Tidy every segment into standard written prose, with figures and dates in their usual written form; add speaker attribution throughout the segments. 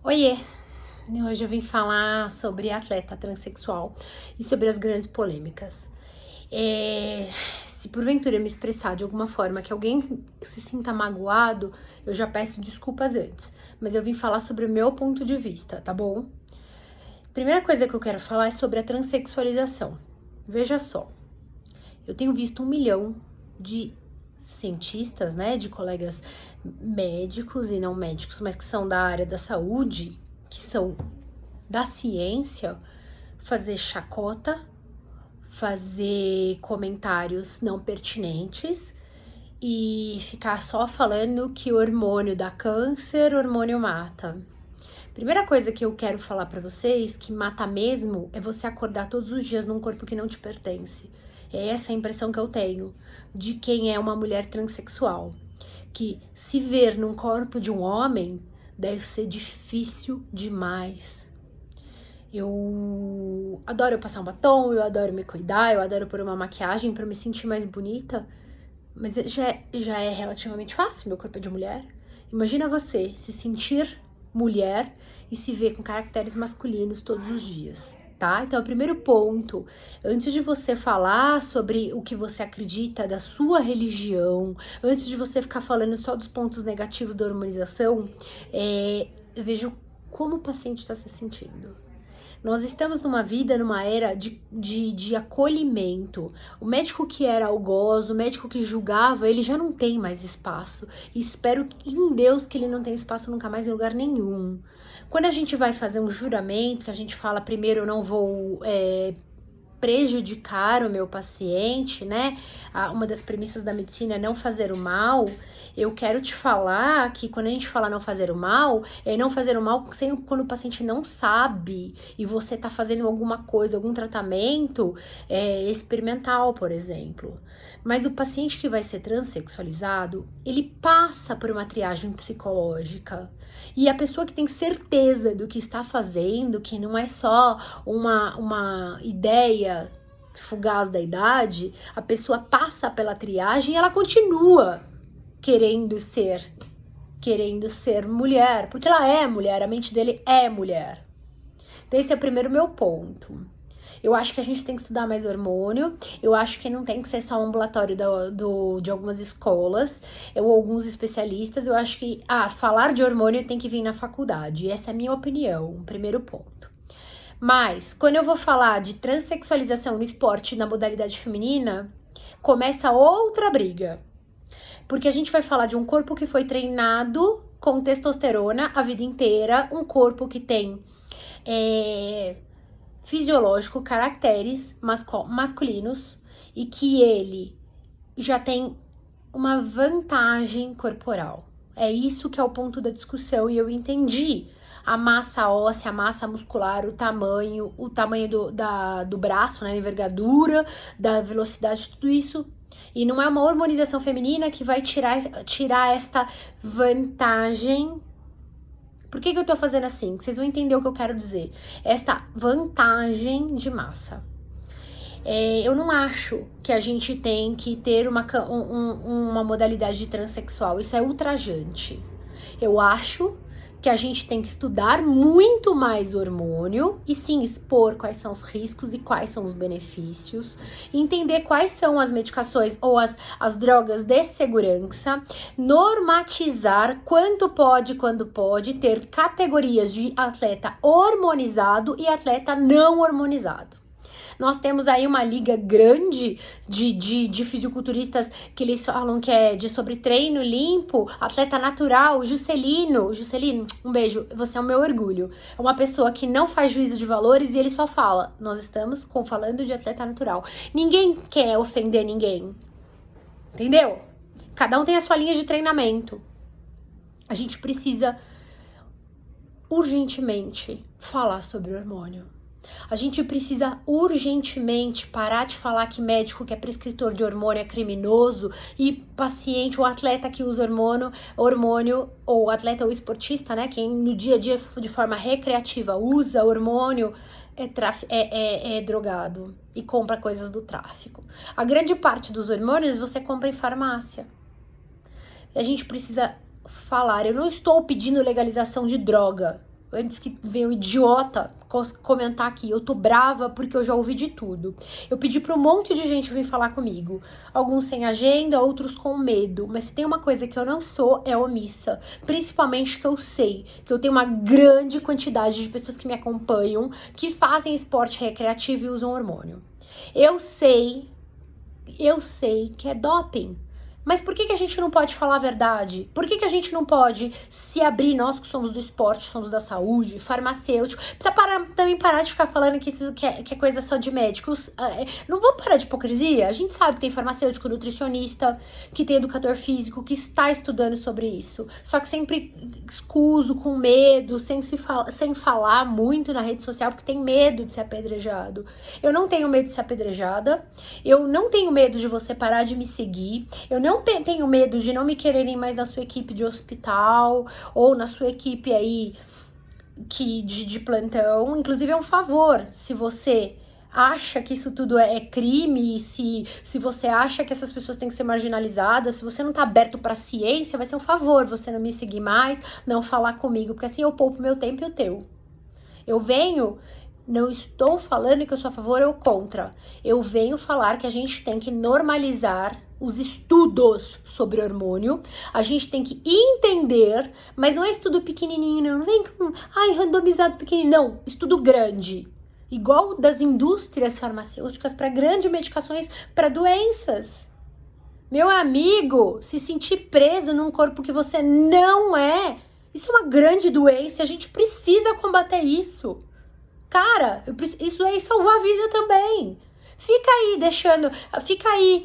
Speaker 1: Oiê! Hoje eu vim falar sobre atleta transexual e sobre as grandes polêmicas. Se porventura eu me expressar de alguma forma que alguém se sinta magoado, eu já peço desculpas antes. Mas eu vim falar sobre o meu ponto de vista, tá bom? Primeira coisa que eu quero falar é sobre a transexualização. Veja só, eu tenho visto 1 milhão de cientistas, né, de colegas médicos e não médicos, mas que são da área da saúde, que são da ciência, fazer chacota, fazer comentários não pertinentes e ficar só falando que o hormônio dá câncer, o hormônio mata. Primeira coisa que eu quero falar pra vocês, que mata mesmo, é você acordar todos os dias num corpo que não te pertence. É essa a impressão que eu tenho de quem é uma mulher transexual. Que se ver num corpo de um homem deve ser difícil demais. Eu adoro passar um batom, eu adoro me cuidar, eu adoro pôr uma maquiagem pra me sentir mais bonita, mas já é relativamente fácil, meu corpo é de mulher. Imagina você se sentir mulher e se ver com caracteres masculinos todos os dias, tá? Então, o primeiro ponto, antes de você falar sobre o que você acredita da sua religião, antes de você ficar falando só dos pontos negativos da hormonização, veja como o paciente está se sentindo. Nós estamos numa era de acolhimento. O médico que era algoz, o médico que julgava, ele já não tem mais espaço. E espero em Deus que ele não tenha espaço nunca mais em lugar nenhum. Quando a gente vai fazer um juramento, que a gente fala primeiro, eu não vou prejudicar o meu paciente, né? Uma das premissas da medicina é não fazer o mal. Eu quero te falar que quando a gente fala não fazer o mal, é não fazer o mal quando o paciente não sabe e você tá fazendo alguma coisa, algum tratamento experimental, por exemplo. Mas o paciente que vai ser transexualizado, ele passa por uma triagem psicológica. E a pessoa que tem certeza do que está fazendo, que não é só uma ideia fugaz da idade, a pessoa passa pela triagem e ela continua querendo ser mulher, porque ela é mulher, a mente dele é mulher. Então esse é o primeiro meu ponto. Eu acho que a gente tem que estudar mais hormônio, eu acho que não tem que ser só um ambulatório de algumas escolas, ou alguns especialistas, eu acho que falar de hormônio tem que vir na faculdade, essa é a minha opinião, um primeiro ponto. Mas, quando eu vou falar de transexualização no esporte na modalidade feminina, começa outra briga. Porque a gente vai falar de um corpo que foi treinado com testosterona a vida inteira, um corpo que tem fisiológico, caracteres masculinos e que ele já tem uma vantagem corporal. É isso que é o ponto da discussão e eu entendi. A massa óssea, a massa muscular, o tamanho do braço, né, a envergadura, da velocidade, tudo isso. E não é uma hormonização feminina que vai tirar esta vantagem. Por que eu tô fazendo assim? Vocês vão entender o que eu quero dizer. Esta vantagem de massa. Eu não acho que a gente tem que ter uma modalidade de transexual. Isso é ultrajante. Eu acho que a gente tem que estudar muito mais hormônio e sim expor quais são os riscos e quais são os benefícios, entender quais são as medicações ou as drogas de segurança, normatizar quando pode ter categorias de atleta hormonizado e atleta não hormonizado. Nós temos aí uma liga grande de fisiculturistas que eles falam que é sobre treino limpo, atleta natural, Juscelino, um beijo, você é o meu orgulho. É uma pessoa que não faz juízo de valores e ele só fala, nós estamos falando de atleta natural. Ninguém quer ofender ninguém, entendeu? Cada um tem a sua linha de treinamento. A gente precisa urgentemente falar sobre o hormônio. A gente precisa urgentemente parar de falar que médico que é prescritor de hormônio é criminoso e paciente ou atleta que usa hormônio ou atleta ou esportista, né, quem no dia a dia de forma recreativa usa hormônio é drogado e compra coisas do tráfico. A grande parte dos hormônios você compra em farmácia. E a gente precisa falar, eu não estou pedindo legalização de droga. Antes que venha o idiota comentar aqui, eu tô brava porque eu já ouvi de tudo. Eu pedi pra um monte de gente vir falar comigo. Alguns sem agenda, outros com medo. Mas se tem uma coisa que eu não sou, é omissa. Principalmente que eu sei que eu tenho uma grande quantidade de pessoas que me acompanham, que fazem esporte recreativo e usam hormônio. Eu sei que é doping. Mas por que a gente não pode falar a verdade? Por que a gente não pode se abrir, nós que somos do esporte, somos da saúde, farmacêutico? Precisa também parar de ficar falando que isso que é coisa só de médicos. Não vamos parar de hipocrisia? A gente sabe que tem farmacêutico, nutricionista, que tem educador físico, que está estudando sobre isso. Só que sempre escuso, com medo, sem falar muito na rede social, porque tem medo de ser apedrejado. Eu não tenho medo de ser apedrejada. Eu não tenho medo de você parar de me seguir. Eu não tenho medo de não me quererem mais na sua equipe de hospital ou na sua equipe aí de plantão. Inclusive é um favor, se você acha que isso tudo é crime, se você acha que essas pessoas têm que ser marginalizadas, se você não tá aberto pra ciência, vai ser um favor você não me seguir mais, não falar comigo, porque assim eu poupo meu tempo e o teu. Eu venho... Não estou falando que eu sou a favor ou contra. Eu venho falar que a gente tem que normalizar os estudos sobre hormônio. A gente tem que entender, mas não é estudo pequenininho, não vem com, randomizado pequenininho, não. Estudo grande. Igual das indústrias farmacêuticas para grandes medicações para doenças. Meu amigo, se sentir preso num corpo que você não é, isso é uma grande doença. A gente precisa combater isso. Cara, isso aí salvar a vida também. Fica aí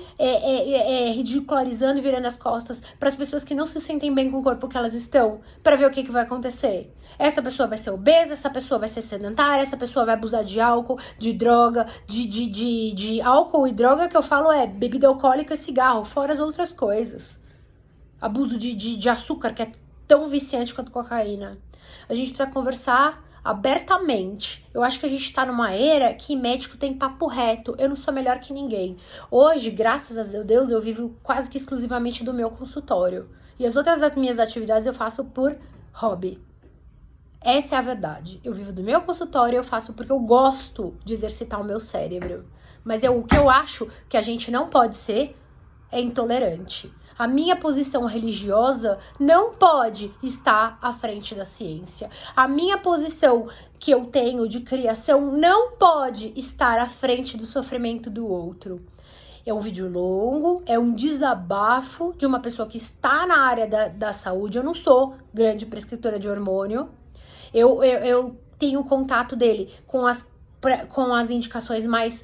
Speaker 1: ridicularizando e virando as costas para as pessoas que não se sentem bem com o corpo que elas estão, para ver o que vai acontecer. Essa pessoa vai ser obesa, essa pessoa vai ser sedentária, essa pessoa vai abusar de álcool, de droga, de álcool e droga que eu falo é bebida alcoólica e cigarro, fora as outras coisas. Abuso de açúcar, que é tão viciante quanto cocaína. A gente precisa conversar abertamente. Eu acho que a gente tá numa era que médico tem papo reto. Eu não sou melhor que ninguém. Hoje, graças a Deus, eu vivo quase que exclusivamente do meu consultório. E as outras minhas atividades eu faço por hobby. Essa é a verdade. Eu vivo do meu consultório, eu faço porque eu gosto de exercitar o meu cérebro. Mas o que eu acho que a gente não pode ser é intolerante. A minha posição religiosa não pode estar à frente da ciência. A minha posição que eu tenho de criação não pode estar à frente do sofrimento do outro. É um vídeo longo, é um desabafo de uma pessoa que está na área da saúde. Eu não sou grande prescritora de hormônio. Eu tenho contato dele com as indicações mais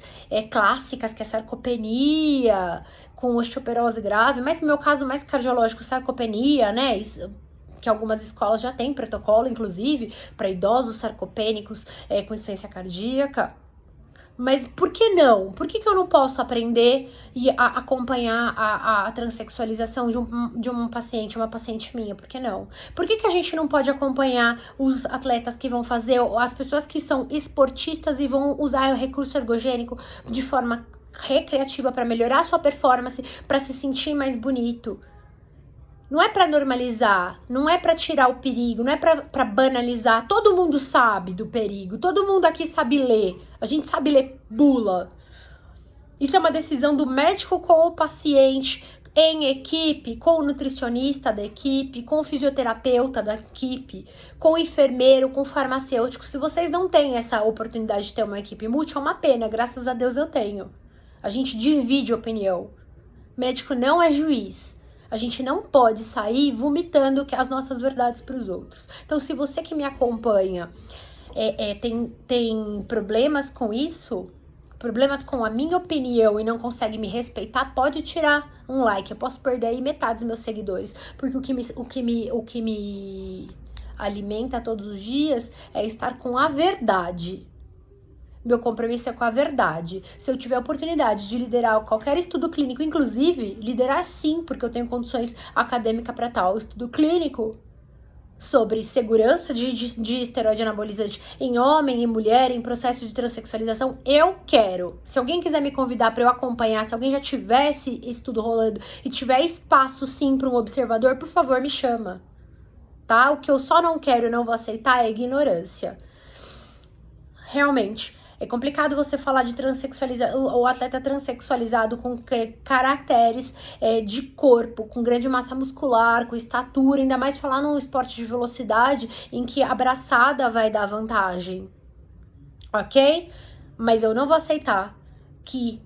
Speaker 1: clássicas, que é sarcopenia, com osteoporose grave, mas no meu caso mais cardiológico, sarcopenia, né? Isso, que algumas escolas já têm protocolo, inclusive, para idosos sarcopênicos com insuficiência cardíaca. Mas por que não? Por que eu não posso aprender e acompanhar a transexualização de um paciente, uma paciente minha? Por que não? Por que a gente não pode acompanhar os atletas que vão fazer, as pessoas que são esportistas e vão usar o recurso ergogênico de forma recreativa para melhorar a sua performance, para se sentir mais bonito? Não é para normalizar, não é para tirar o perigo, não é para banalizar. Todo mundo sabe do perigo, todo mundo aqui sabe ler. A gente sabe ler bula. Isso é uma decisão do médico com o paciente, em equipe, com o nutricionista da equipe, com o fisioterapeuta da equipe, com o enfermeiro, com o farmacêutico. Se vocês não têm essa oportunidade de ter uma equipe multi, é uma pena, graças a Deus eu tenho. A gente divide opinião. Médico não é juiz. A gente não pode sair vomitando as nossas verdades para os outros. Então, se você que me acompanha tem problemas com isso, problemas com a minha opinião e não consegue me respeitar, pode tirar um like. Eu posso perder aí metade dos meus seguidores. Porque o que me alimenta todos os dias é estar com a verdade. Meu compromisso é com a verdade. Se eu tiver a oportunidade de liderar qualquer estudo clínico, inclusive, liderar sim, porque eu tenho condições acadêmicas para tal estudo clínico sobre segurança de esteroide anabolizante em homem e mulher em processo de transexualização, eu quero. Se alguém quiser me convidar para eu acompanhar, se alguém já tivesse estudo rolando e tiver espaço sim para um observador, por favor, me chama. tá? O que eu só não quero e não vou aceitar é ignorância. Realmente, é complicado você falar de o atleta transexualizado com caracteres de corpo, com grande massa muscular, com estatura, ainda mais falar num esporte de velocidade em que a braçada vai dar vantagem, ok? Mas eu não vou aceitar que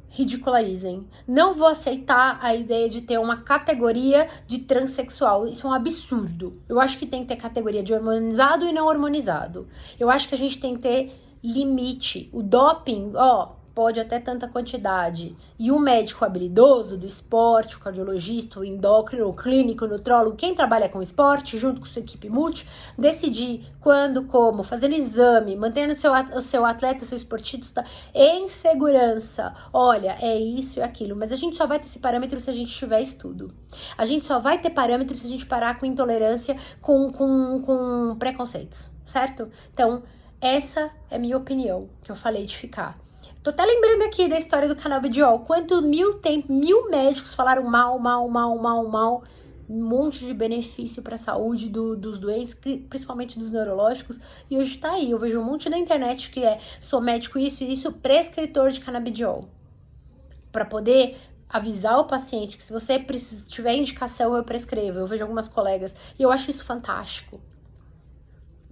Speaker 1: ridicularizem. Não vou aceitar a ideia de ter uma categoria de transexual. Isso é um absurdo. Eu acho que tem que ter categoria de hormonizado e não hormonizado. Eu acho que a gente tem que ter limite. O doping, pode até tanta quantidade. E o médico habilidoso do esporte, o cardiologista, o endócrino, o clínico, o nutrólogo, quem trabalha com esporte, junto com sua equipe multi, decidir quando, como, fazendo exame, mantendo o seu atleta, seu esportista em segurança. Olha, é isso e aquilo. Mas a gente só vai ter esse parâmetro se a gente tiver estudo. A gente só vai ter parâmetro se a gente parar com intolerância, com preconceitos, certo? Então, essa é minha opinião, que eu falei de ficar. Tô até lembrando aqui da história do canabidiol. Quanto mil médicos falaram mal. Um monte de benefício para a saúde dos doentes, principalmente dos neurológicos. E hoje tá aí. Eu vejo um monte na internet que sou médico isso, prescritor de canabidiol. Para poder avisar o paciente que se você tiver indicação, eu prescrevo. Eu vejo algumas colegas e eu acho isso fantástico.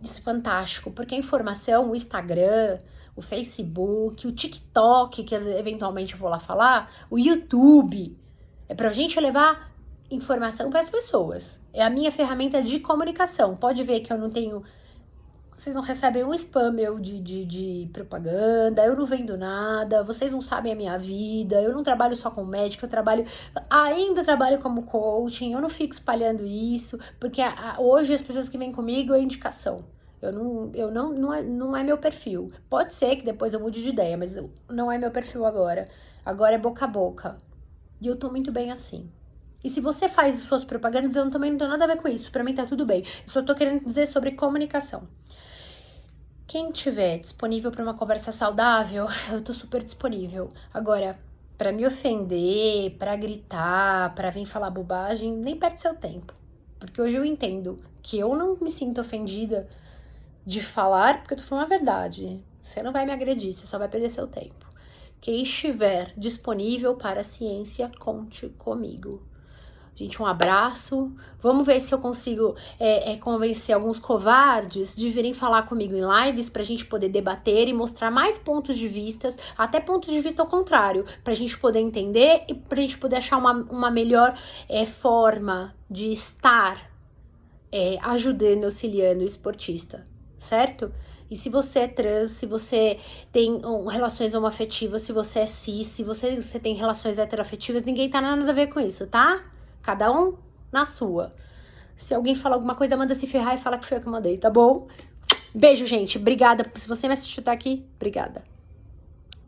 Speaker 1: Isso é fantástico, porque a informação, o Instagram, o Facebook, o TikTok, que eventualmente eu vou lá falar, o YouTube, é pra gente levar informação para as pessoas. É a minha ferramenta de comunicação. Pode ver que eu não tenho... Vocês não recebem um spam meu de propaganda, eu não vendo nada, vocês não sabem a minha vida, eu não trabalho só com médico, ainda trabalho como coaching, eu não fico espalhando isso, porque hoje as pessoas que vêm comigo é indicação. Não é meu perfil. Pode ser que depois eu mude de ideia, mas não é meu perfil agora. Agora é boca a boca. E eu tô muito bem assim. E se você faz suas propagandas, eu também não tenho nada a ver com isso. Pra mim tá tudo bem. Eu só tô querendo dizer sobre comunicação. Quem tiver disponível pra uma conversa saudável, eu tô super disponível. Agora, pra me ofender, pra gritar, pra vir falar bobagem, nem perde seu tempo. Porque hoje eu entendo que eu não me sinto ofendida de falar, porque eu tô falando a verdade. Você não vai me agredir, você só vai perder seu tempo. Quem estiver disponível para a ciência, conte comigo. Gente, um abraço. Vamos ver se eu consigo convencer alguns covardes de virem falar comigo em lives pra gente poder debater e mostrar mais pontos de vista, até pontos de vista ao contrário, pra gente poder entender e pra gente poder achar uma melhor forma de estar ajudando, auxiliando o esportista, certo? E se você é trans, se você tem relações homoafetivas, se você é cis, se você tem relações heteroafetivas, ninguém tá nada a ver com isso, tá? Cada um na sua. Se alguém falar alguma coisa, manda se ferrar e fala que foi eu que mandei, tá bom? Beijo, gente. Obrigada. Se você me assistiu até aqui, obrigada.